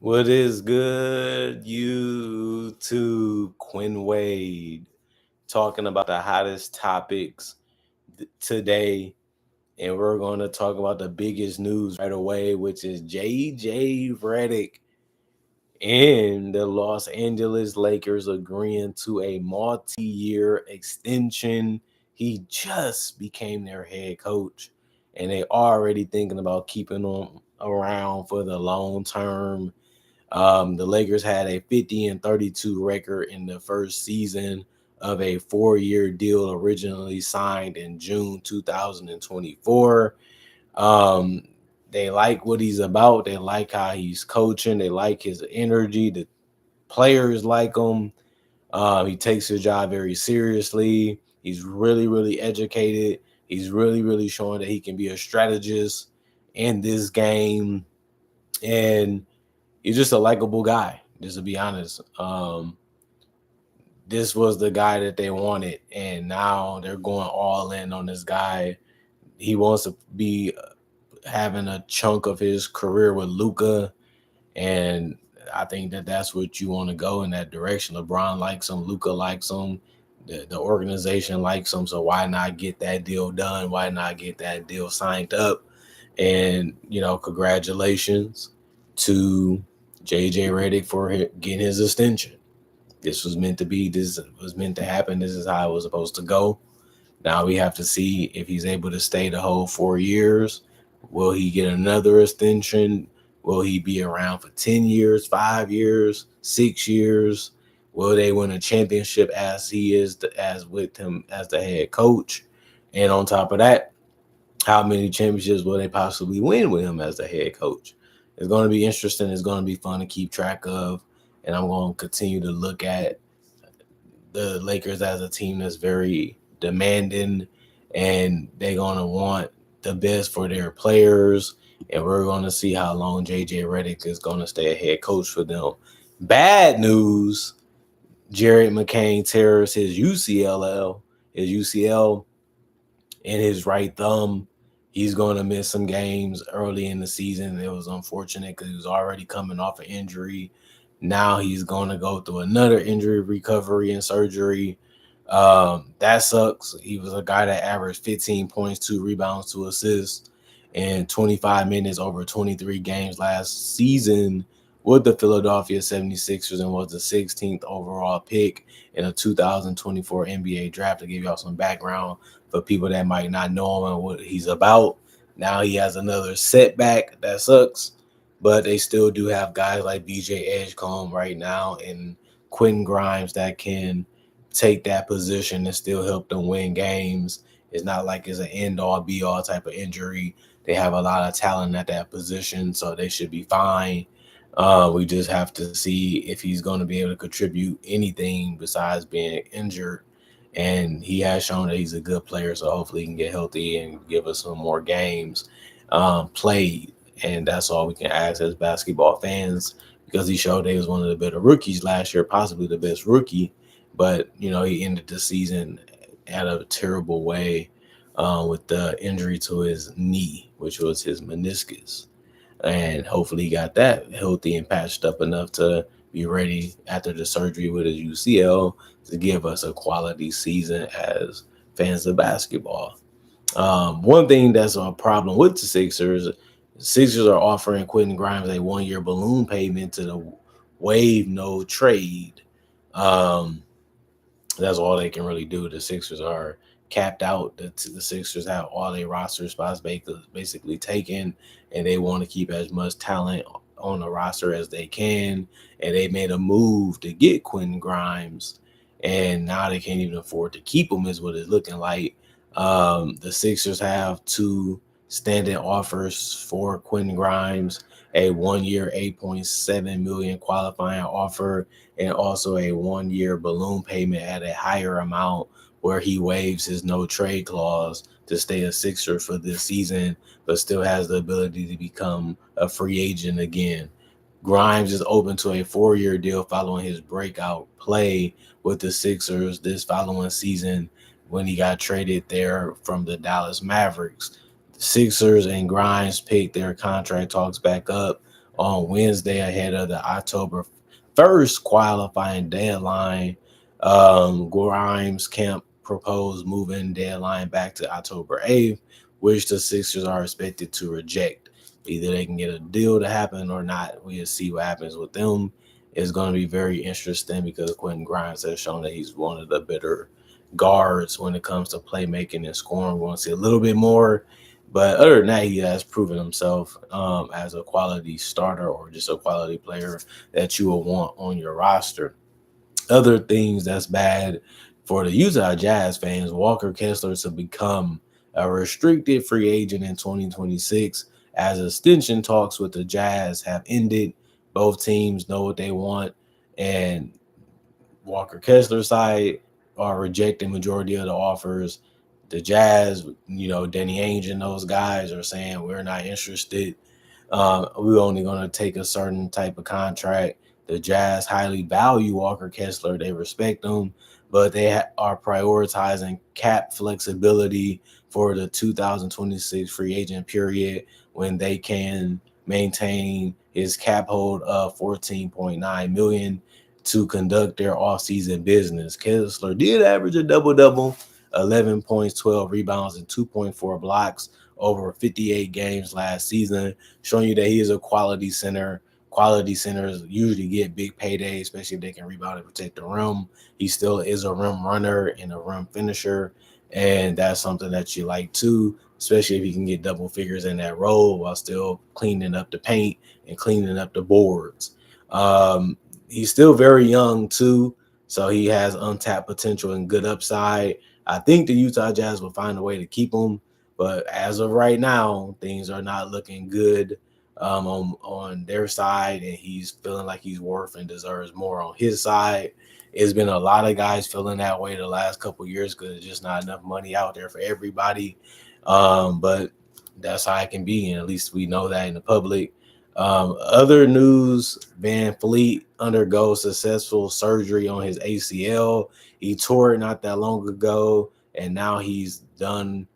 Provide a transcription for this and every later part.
What is good, YouTube? Quinn Wade talking about the hottest topics today, and we're going to talk about the biggest news right away, which is JJ Redick and the Los Angeles Lakers agreeing to a multi-year extension. He just became their head coach, and they already thinking about keeping him around for the long term. The Lakers had a 50-32 record in the first season of a 4-year deal originally signed in June 2024. Um, they like what he's about. They like how he's coaching. They like his energy. The players like him. He takes his job very seriously. He's really, really educated. He's really, really showing that he can be a strategist in this game. And he's just a likable guy, just to be honest. This was the guy that they wanted, and now they're going all in on this guy. He wants to be having a chunk of his career with Luka, and I think that that's what you want to go in that direction. LeBron likes him, Luka likes him, the organization likes him, so why not get that deal done? Why not get that deal signed up? And congratulations to JJ Redick for getting his extension. This was meant to be. This was meant to happen. This is how it was supposed to go. Now we have to see if he's able to stay the whole 4 years. Will he get another extension? Will he be around for 10 years, 5 years, 6 years? Will they win a championship as he is, as with him as the head coach? And on top of that, how many championships will they possibly win with him as the head coach? It's going to be interesting. It's going to be fun to keep track of. And I'm going to continue to look at the Lakers as a team that's very demanding, and they're going to want the best for their players. And we're going to see how long JJ Redick is going to stay a head coach for them. Bad news: Jared McCain tears his UCL in his right thumb. He's going to miss some games early in the season. It was unfortunate because he was already coming off an injury. Now he's going to go through another injury recovery and surgery. That sucks. He was a guy that averaged 15 points, 2 rebounds, 2 assists, and 25 minutes over 23 games last season with the Philadelphia 76ers, and was the 16th overall pick in a 2024 NBA draft. To give y'all some background for people that might not know him and what he's about. Now he has another setback. That sucks. But they still do have guys like BJ Edgecombe right now and Quentin Grimes that can take that position and still help them win games. It's not like it's an end-all, be-all type of injury. They have a lot of talent at that position, so they should be fine. We just have to see if he's going to be able to contribute anything besides being injured. And he has shown that he's a good player, so hopefully he can get healthy and give us some more games played. And that's all we can ask as basketball fans, because he showed that he was one of the better rookies last year, possibly the best rookie. But, he ended the season at a terrible way with the injury to his knee, which was his meniscus. And hopefully he got that healthy and patched up enough to be ready after the surgery with his UCL to give us a quality season as fans of basketball. One thing that's a problem with the Sixers are offering Quentin Grimes a 1-year balloon payment to the waive no trade. That's all they can really do. The Sixers are capped out. The Sixers have all their roster spots basically taken, and they want to keep as much talent on the roster as they can. And they made a move to get Quentin Grimes, and now they can't even afford to keep him, is what it's looking like. The Sixers have two standing offers for Quentin Grimes: a 1-year, $8.7 million qualifying offer, and also a 1-year balloon payment at a higher amount where he waives his no trade clause to stay a Sixer for this season, but still has the ability to become a free agent again. Grimes is open to a 4-year deal following his breakout play with the Sixers this following season when he got traded there from the Dallas Mavericks. The Sixers and Grimes picked their contract talks back up, on Wednesday ahead of the October 1st qualifying deadline. Grimes' camp proposed moving deadline back to October 8th, which the Sixers are expected to reject. Either they can get a deal to happen or not. We'll see what happens with them. It's going to be very interesting because Quentin Grimes has shown that he's one of the better guards when it comes to playmaking and scoring. We want to see a little bit more. But other than that, he has proven himself as a quality starter or just a quality player that you will want on your roster. Other things that's bad for the Utah Jazz fans, Walker Kessler to become a restricted free agent in 2026 as extension talks with the Jazz have ended. Both teams know what they want, and Walker Kessler side are rejecting majority of the offers. The Jazz, Danny Ainge and those guys are saying we're not interested. We're only going to take a certain type of contract. The Jazz highly value Walker Kessler. They respect him, but they are prioritizing cap flexibility for the 2026 free agent period when they can maintain his cap hold of 14.9 million to conduct their offseason business. Kessler did average a double-double, 11 points, 12 rebounds, and 2.4 blocks over 58 games last season, showing you that he is a quality center. Quality centers usually get big paydays, especially if they can rebound and protect the rim. He still is a rim runner and a rim finisher, and that's something that you like too, especially if you can get double figures in that role while still cleaning up the paint and cleaning up the boards. He's still very young too, so he has untapped potential and good upside. I think the Utah Jazz will find a way to keep him, but as of right now, things are not looking good on their side, and he's feeling like he's worth and deserves more on his side. It's been a lot of guys feeling that way the last couple of years because there's just not enough money out there for everybody. But that's how it can be, and at least we know that in the public. Other news: Van Fleet undergoes successful surgery on his ACL. He tore it not that long ago, and now he's done,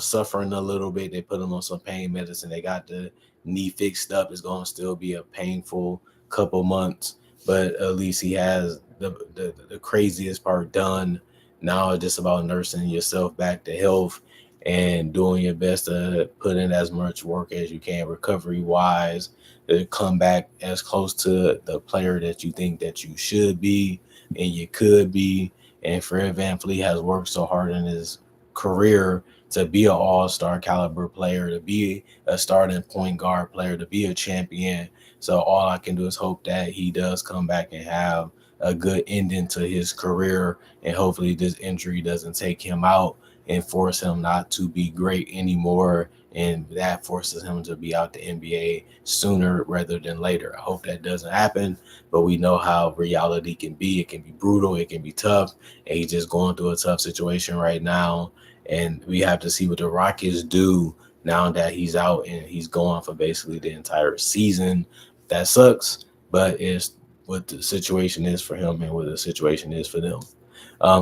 suffering a little bit. They put him on some pain medicine. They got the knee fixed up. It's going to still be a painful couple months, but at least he has the craziest part done. Now it's just about nursing yourself back to health and doing your best to put in as much work as you can recovery wise to come back as close to the player that you think that you should be and you could be. And Fred VanVleet has worked so hard in his career to be an all-star caliber player, to be a starting point guard player, to be a champion. So all I can do is hope that he does come back and have a good ending to his career, and hopefully this injury doesn't take him out and force him not to be great anymore, and that forces him to be out the NBA sooner rather than later. I hope that doesn't happen, but we know how reality can be. It can be brutal, it can be tough, and he's just going through a tough situation right now, and we have to see what the Rockets do now that he's out and he's gone for basically the entire season. That sucks, but it's what the situation is for him and what the situation is for them.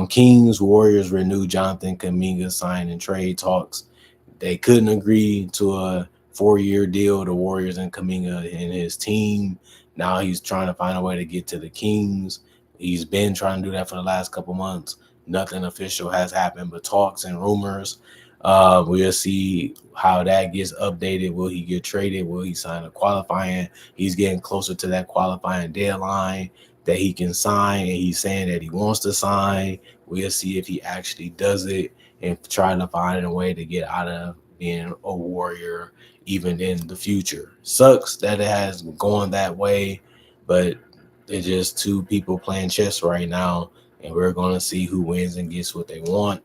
Kings, Warriors renew Jonathan Kuminga sign and trade talks. They couldn't agree to a 4-year deal, the Warriors and Kuminga and his team. Now he's trying to find a way to get to the Kings. He's been trying to do that for the last couple months. Nothing official has happened but talks and rumors. We'll see how that gets updated. Will he get traded? Will he sign a qualifying? He's getting closer to that qualifying deadline that he can sign, and he's saying that he wants to sign. We'll see if he actually does it and trying to find a way to get out of being a Warrior even in the future. Sucks that it has gone that way, but it's just two people playing chess right now, and we're going to see who wins and gets what they want.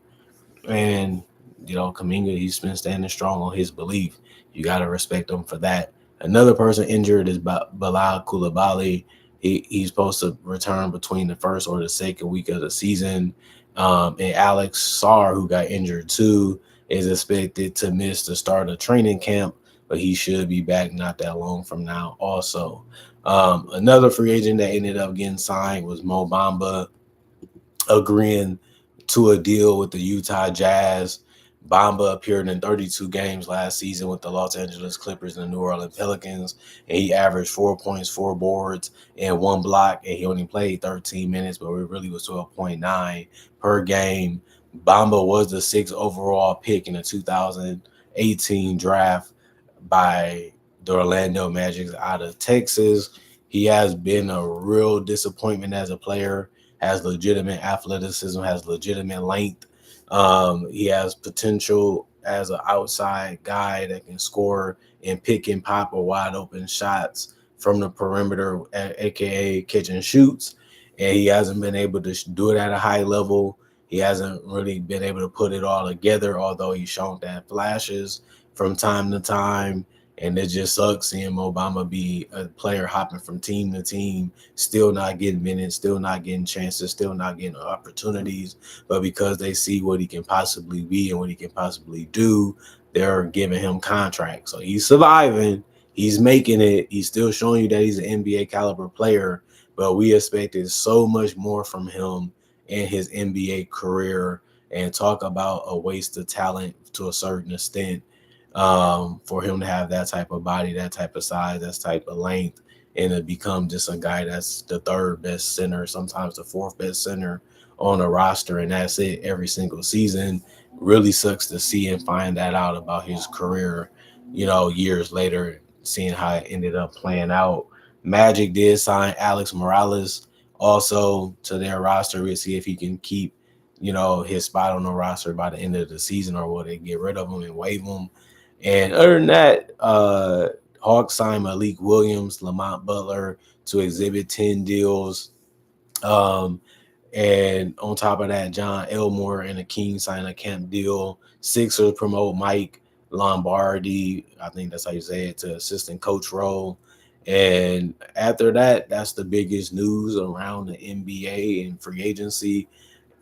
And Kuminga, he's been standing strong on his belief. You got to respect him for that. Another person injured is Bilal Coulibaly. He's supposed to return between the first or the second week of the season. And Alex Sarr, who got injured too, is expected to miss the start of training camp, but he should be back not that long from now also. Another free agent that ended up getting signed was Mo Bamba, agreeing to a deal with the Utah Jazz. Bamba appeared in 32 games last season with the Los Angeles Clippers and the New Orleans Pelicans, and he averaged 4 points, 4 boards, and 1 block, and he only played 13 minutes, but it really was 12.9 per game. Bamba was the sixth overall pick in the 2018 draft by the Orlando Magic out of Texas. He has been a real disappointment as a player, has legitimate athleticism, has legitimate length. He has potential as an outside guy that can score and pick and pop or wide open shots from the perimeter, aka catch and shoots. And he hasn't been able to do it at a high level. He hasn't really been able to put it all together, although he's shown that flashes from time to time. And it just sucks seeing Obama be a player hopping from team to team, still not getting minutes, still not getting chances, still not getting opportunities. But because they see what he can possibly be and what he can possibly do, they're giving him contracts. So he's surviving, he's making it, he's still showing you that he's an NBA caliber player. But we expected so much more from him in his NBA career, and talk about a waste of talent to a certain extent, for him to have that type of body, that type of size, that type of length, and to become just a guy that's the third best center, sometimes the fourth best center on a roster, and that's it every single season. Really sucks to see and find that out about his career, years later, seeing how it ended up playing out. Magic did sign Alex Morales also to their roster. We'll see if he can keep, his spot on the roster by the end of the season, or will they get rid of him and waive him. And other than that, Hawks signed Malik Williams, Lamont Butler to Exhibit 10 deals. Um, and on top of that, John Elmore and the Kings signed a camp deal. Sixers promote Mike Lombardi, I think that's how you say it, to assistant coach role. And after that, that's the biggest news around the NBA and free agency.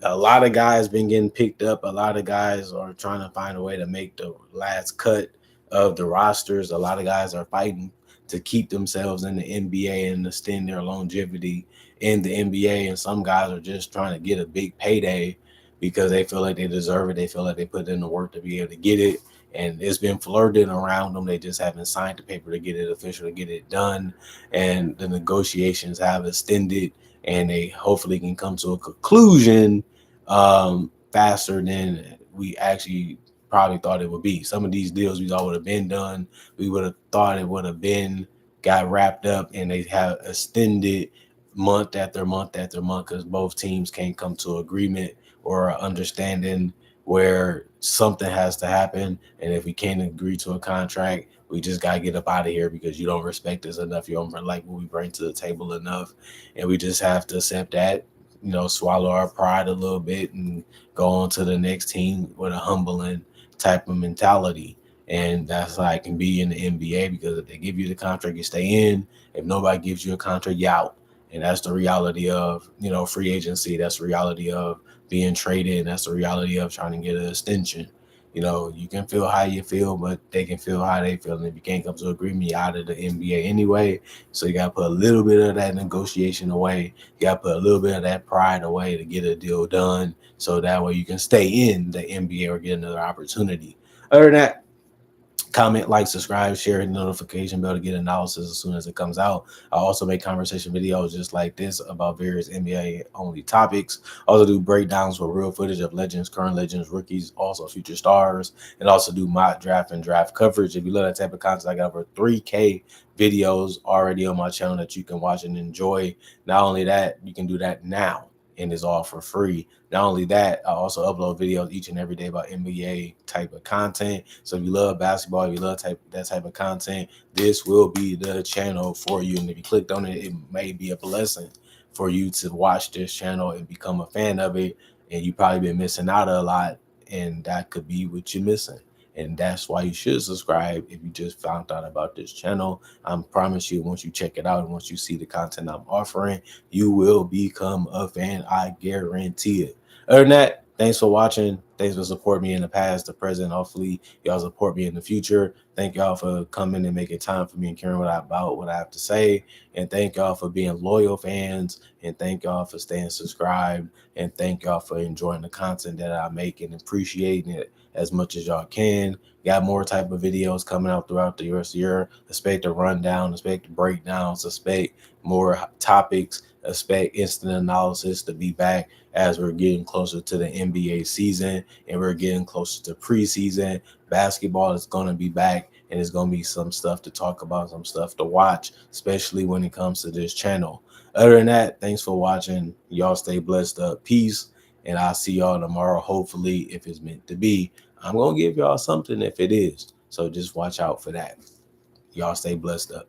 A lot of guys been getting picked up. A lot of guys are trying to find a way to make the last cut of the rosters. A lot of guys are fighting to keep themselves in the NBA and extend their longevity in the NBA. And some guys are just trying to get a big payday because they feel like they deserve it. They feel like they put in the work to be able to get it. And it's been flirting around them. They just haven't signed the paper to get it official, to get it done. And the negotiations have extended, and they hopefully can come to a conclusion faster than we actually probably thought it would be. Some of these deals we thought would have been done, we would have thought it would have been got wrapped up, and they have extended month after month after month because both teams can't come to agreement or understanding where something has to happen. And if we can't agree to a contract, we just gotta get up out of here because you don't respect us enough. You don't like what we bring to the table enough, and we just have to accept that. Swallow our pride a little bit and go on to the next team with a humbling type of mentality. And that's how it can be in the NBA, because if they give you the contract, you stay in. If nobody gives you a contract, you out. And that's the reality of, free agency. That's the reality of being traded. And that's the reality of trying to get an extension. You can feel how you feel, but they can feel how they feel. And if you can't come to agreement, you're out of the NBA anyway. So you got to put a little bit of that negotiation away. You got to put a little bit of that pride away to get a deal done. So that way you can stay in the NBA or get another opportunity. Other than that, comment, like, subscribe, share, hit the notification bell to get analysis as soon as it comes out. I also make conversation videos just like this about various NBA only topics. I also do breakdowns with real footage of legends, current legends, rookies, also future stars, and also do mock draft and draft coverage. If you love that type of content, I got over 3K videos already on my channel that you can watch and enjoy. Not only that, you can do that now, and it's all for free. Not only that, I also upload videos each and every day about NBA type of content. So if you love basketball, if you love that type of content, this will be the channel for you. And if you clicked on it, it may be a blessing for you to watch this channel and become a fan of it. And you probably been missing out a lot, and that could be what you're missing. And that's why you should subscribe if you just found out about this channel. I promise you, once you check it out and once you see the content I'm offering, you will become a fan. I guarantee it. Other than that, thanks for watching. Thanks for supporting me in the past, the present. Hopefully, y'all support me in the future. Thank y'all for coming and making time for me and caring what I have to say. And thank y'all for being loyal fans. And thank y'all for staying subscribed. And thank y'all for enjoying the content that I make and appreciating it as much as y'all can. Got more type of videos coming out throughout the rest of the year. Expect a rundown, expect breakdowns, expect more topics, expect instant analysis to be back as we're getting closer to the NBA season and we're getting closer to preseason. Basketball is going to be back and it's going to be some stuff to talk about, some stuff to watch, especially when it comes to this channel. Other than that, thanks for watching. Y'all stay blessed up. Peace. And I'll see y'all tomorrow, hopefully, if it's meant to be. I'm going to give y'all something if it is. So just watch out for that. Y'all stay blessed up.